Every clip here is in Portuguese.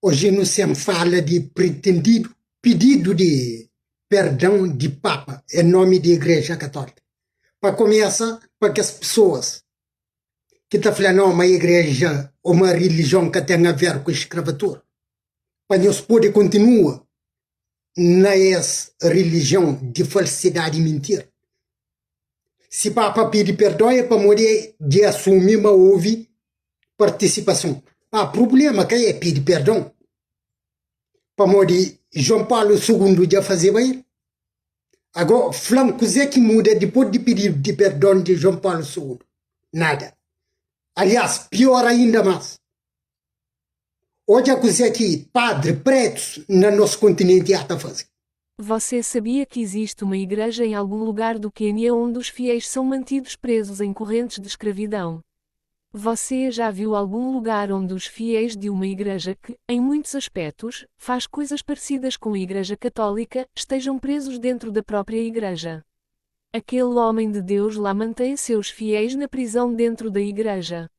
Hoje não se fala de pretendido pedido de perdão de Papa em nome da Igreja Católica. Para começar, para que as pessoas que estão falando uma igreja ou uma religião que tem a ver com escravatura, para nós poder continuar nessa religião de falsidade e mentira. Se Papa pedir perdão é para poder de assumir uma houve participação. O problema que é pedir perdão. Para poder João Paulo II já fazer bem. Agora, flanco é que muda depois de pedir de perdão de João Paulo II. Nada. Aliás, pior ainda mais. Hoje a coisa que padre pretos no nosso continente já está fazendo. Você sabia que existe uma igreja em algum lugar do Quênia onde os fiéis são mantidos presos em correntes de escravidão? Você já viu algum lugar onde os fiéis de uma igreja que, em muitos aspectos, faz coisas parecidas com a Igreja Católica, estejam presos dentro da própria igreja? Aquele homem de Deus lá mantém seus fiéis na prisão dentro da igreja.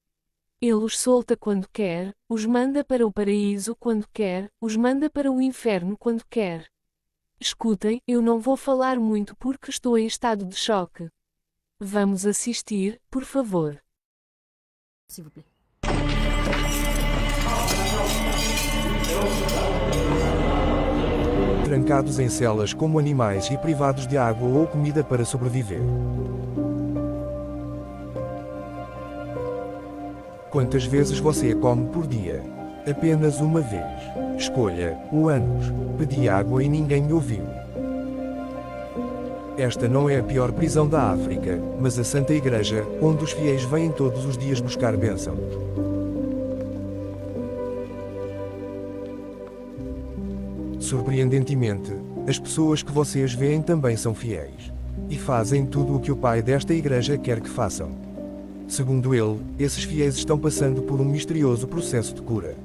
Ele os solta quando quer, os manda para o paraíso quando quer, os manda para o inferno quando quer. Escutem, eu não vou falar muito porque estou em estado de choque. Vamos assistir, por favor. S'il vous plaît. Trancados em celas como animais e privados de água ou comida para sobreviver. Quantas vezes você come por dia? Apenas uma vez. Escolha, o ânus. Pedi água e ninguém me ouviu. Esta não é a pior prisão da África, mas a Santa Igreja, onde os fiéis vêm todos os dias buscar bênção. Surpreendentemente, as pessoas que vocês veem também são fiéis. E fazem tudo o que o pai desta igreja quer que façam. Segundo ele, esses fiéis estão passando por um misterioso processo de cura.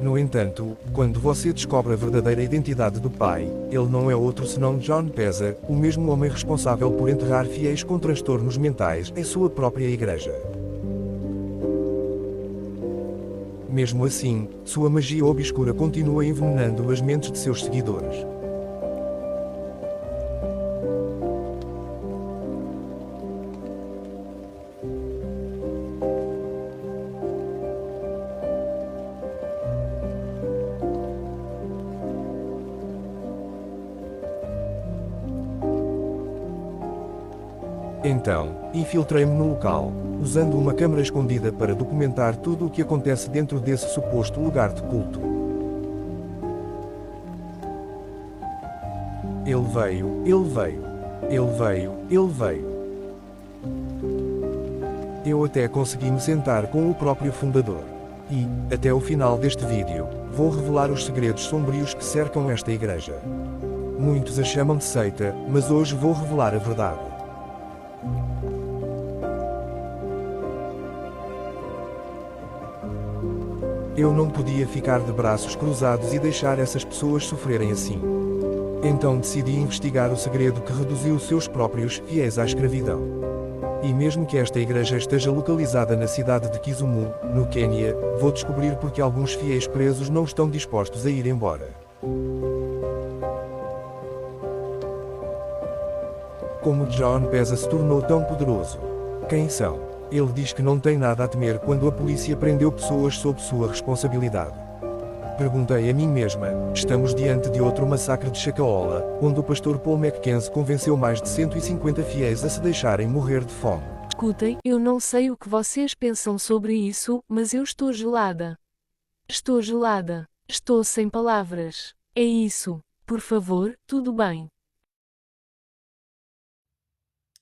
No entanto, quando você descobre a verdadeira identidade do pai, ele não é outro senão John Peza, o mesmo homem responsável por enterrar fiéis com transtornos mentais em sua própria igreja. Mesmo assim, sua magia obscura continua envenenando as mentes de seus seguidores. Então, infiltrei-me no local, usando uma câmera escondida para documentar tudo o que acontece dentro desse suposto lugar de culto. Ele veio, ele veio. Ele veio, ele veio. Eu até consegui me sentar com o próprio fundador. E, até o final deste vídeo, vou revelar os segredos sombrios que cercam esta igreja. Muitos a chamam de seita, mas hoje vou revelar a verdade. Eu não podia ficar de braços cruzados e deixar essas pessoas sofrerem assim. Então decidi investigar o segredo que reduziu seus próprios fiéis à escravidão. E mesmo que esta igreja esteja localizada na cidade de Kisumu, no Quênia, vou descobrir porque alguns fiéis presos não estão dispostos a ir embora. Como John Peza se tornou tão poderoso? Quem são? Ele diz que não tem nada a temer quando a polícia prendeu pessoas sob sua responsabilidade. Perguntei a mim mesma, estamos diante de outro massacre de Shakahola, onde o pastor Paul Mackenzie convenceu mais de 150 fiéis a se deixarem morrer de fome. Escutem, eu não sei o que vocês pensam sobre isso, mas eu estou gelada. Estou gelada. Estou sem palavras. É isso. Por favor, tudo bem.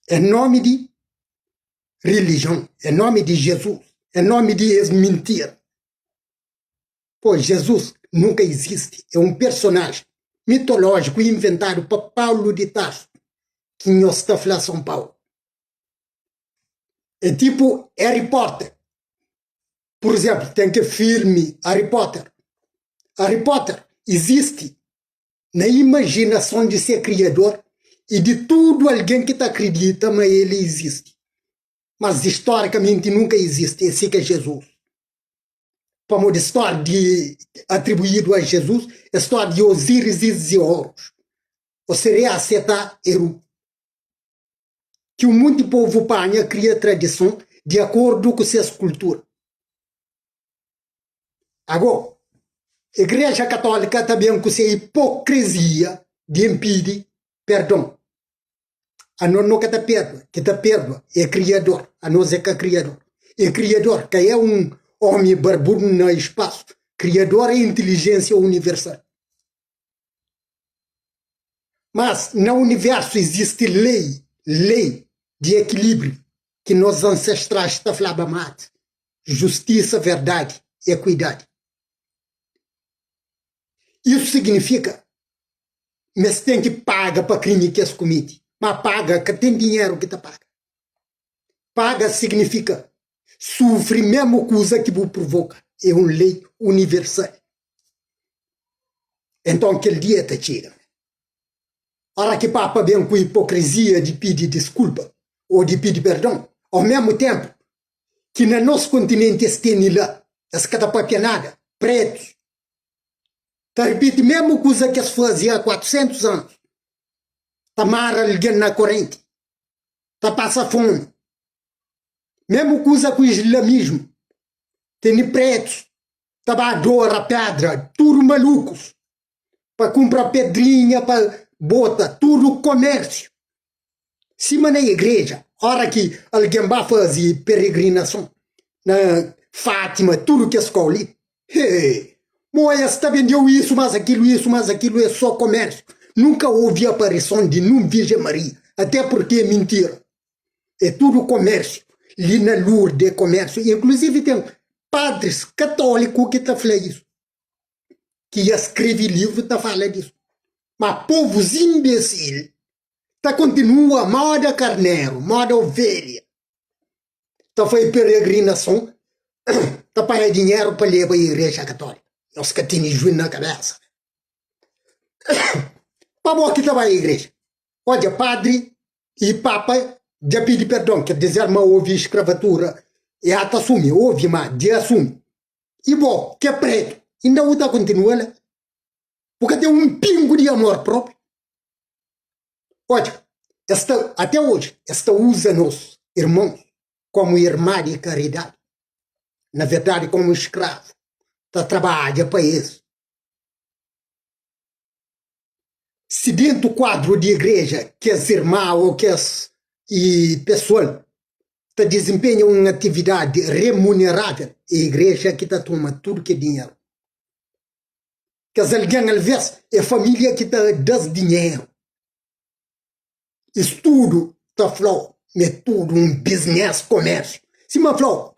Em nome de religião, em nome de Jesus, em nome de mentira. Pois Jesus nunca existe. É um personagem mitológico inventado por Paulo de Tarso, que nós está falando São Paulo. É tipo Harry Potter. Por exemplo, tem que filme Harry Potter. Harry Potter existe na imaginação de ser criador e de tudo alguém que está acredita, mas ele existe. Mas historicamente nunca existe. Esse que é Jesus. como a história atribuído a Jesus, a história de Osíris e Horus. Ou seria aceitar Eru. Que o mundo povo panha cria tradição de acordo com suas culturas. Agora, a Igreja Católica também com sua hipocrisia de impedir perdão. A não que te perdoa, é Criador, a nós é que é Criador. É Criador, que é homem barbudo no espaço. Criador é inteligência universal. Mas no universo existe lei de equilíbrio, que nos ancestrais falavam mais. Justiça, verdade, equidade. Isso significa, mas tem que pagar para crime que se comete. Mas paga, que tem dinheiro que te paga. Paga significa sofre mesmo coisa que vos provoca. É uma lei universal. Então aquele dia te chega. Ora que Papa vem com hipocrisia de pedir desculpa ou de pedir perdão, ao mesmo tempo que no nosso continente tem lá, as catapapianadas, pretos, tá repete a mesma coisa que se fazia há 400 anos. Tá mara alguém na corrente, tá passa fome. Mesmo coisa com o islamismo, tem pretos, tá a pedra, tudo malucos, para comprar pedrinha, para bota, tudo comércio. Cima na igreja, hora que alguém vai fazer peregrinação, na Fátima, tudo que escolhe, moia está vendendo isso, mas aquilo é só comércio. Nunca houve aparição de nenhuma Virgem Maria, até porque é mentira. É tudo comércio. Ali na Lourdes é comércio. Inclusive tem padres católicos que estão falando isso. Que escreve livro e fala disso. Mas povos imbecil continua moda carneiro, moda ovelha. Faz peregrinação, paga dinheiro para levar a igreja católica. Nós que temos juízo na cabeça. Para que estava a igreja. Olha, padre e papa já pedi perdão, quer dizer, mas houve escravatura. E até assume, houve, mas já assume. E bom, que é preto, ainda outra continua lá. Porque tem um pingo de amor próprio. Olha, até hoje, esta usa-nos, irmãos, como irmã de caridade. Na verdade, como escravo. Trabalha para isso. Se dentro do quadro de igreja, que as irmãs ou que as pessoal desempenham uma atividade remunerável, a igreja que toma tudo que é dinheiro. Que as alguém, às vezes, é a família que dá dinheiro. Estudo, falou, é tudo um business, comércio. Se me falou,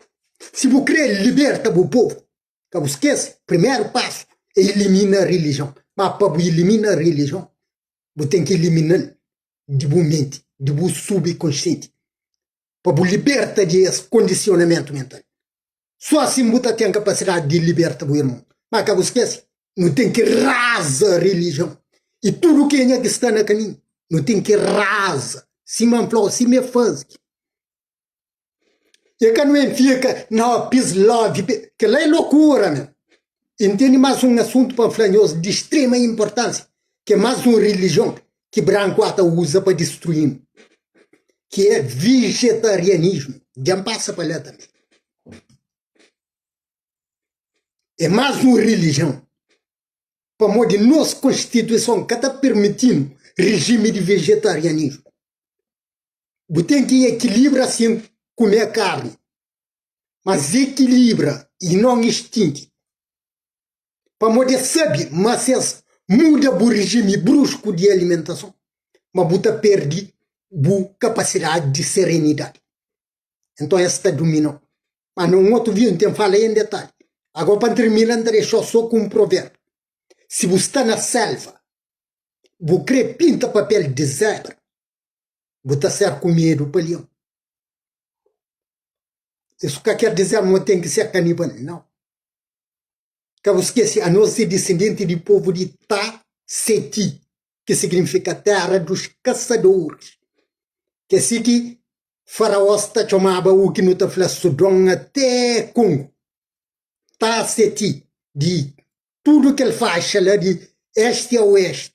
se você quer libertar o povo, que você esquece, primeiro passo é eliminar a religião. Mas para eliminar a religião, você tem que eliminar de sua mente, de seu subconsciente, para libertar desse condicionamento mental. Só assim você tem a capacidade de libertar o irmão. Mas que você esquece, não tem que rasar a religião. E tudo que está no caminho, não tem que rasar. Se me falou, se me faz. E que não fica, não, peace, love, que lá é loucura, meu. Entende mais um assunto panflanhoso de extrema importância, que é mais uma religião que branco usa para destruir, que é vegetarianismo. Já passa para lá também. É mais uma religião, para modo de nossa Constituição, que está permitindo regime de vegetarianismo. Você tem que equilibrar assim, comer carne, mas equilibra e não extingue. Para poder saber, mas muda o regime brusco de alimentação, mas você perde a capacidade de serenidade. Então esta dominou. Mas no outro vídeo tem falei em detalhe. Agora para terminar, deixo só com um provérbio. Se você está na selva, você quer pinta papel de zebra, você está certo com medo para leão. Isso que quer dizer não tem que ser canibal, não. Que você esquece, a nós é descendente do povo de Ta-Seti, que significa terra dos caçadores. Que assim que faraós chamava o que não está falando Sudão até Congo. está a sentir de tudo que ele faz lá de este a oeste.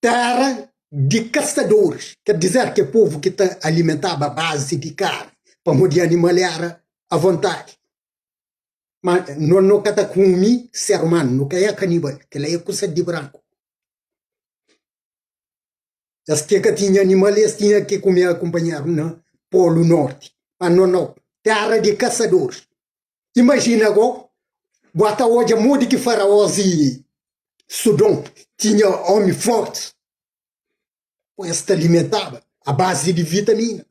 Terra de caçadores, quer dizer que o povo que está alimentado à base de carne, para poder animalear à vontade. Mas não está comigo ser humano, não é canibal, que ele é coisa de branco. Este que tinha animais tinha que comer acompanhar no Polo Norte. Mas não, terra de caçadores. Imagina agora, bota hoje a moda que faraós e Sudão tinha homem forte. Este alimentava a base de vitamina.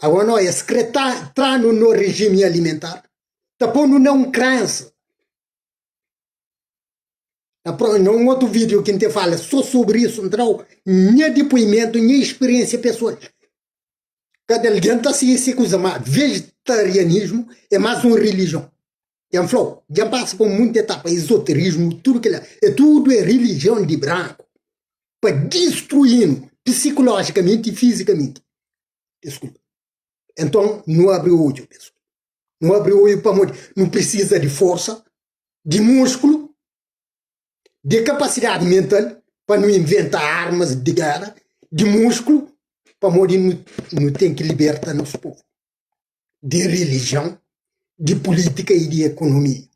Agora não, esse que está no regime alimentar, está pondo não crença. Num outro vídeo que a gente fala só sobre isso, não nem depoimento, nem experiência pessoal. Cada alguém está se coisa mais. Vegetarianismo é mais uma religião. Já passa por muita etapa, esoterismo, tudo que é tudo é religião de branco. Para destruir psicologicamente e fisicamente. Desculpa. Então, não abre o olho, pessoal. Não abre o olho para morrer. Não precisa de força, de músculo, de capacidade mental, para não inventar armas de guerra, de músculo, para morrer não tem que libertar nosso povo. De religião, de política e de economia.